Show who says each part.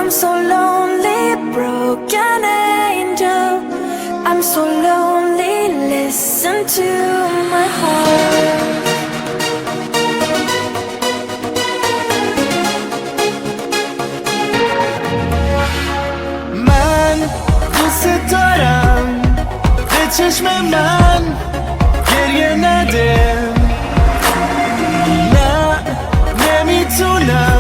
Speaker 1: I'm so lonely, broken angel. I'm so lonely, listen to my heart.
Speaker 2: من دوست دارم به چشم من گریه نده. نه نمیتونم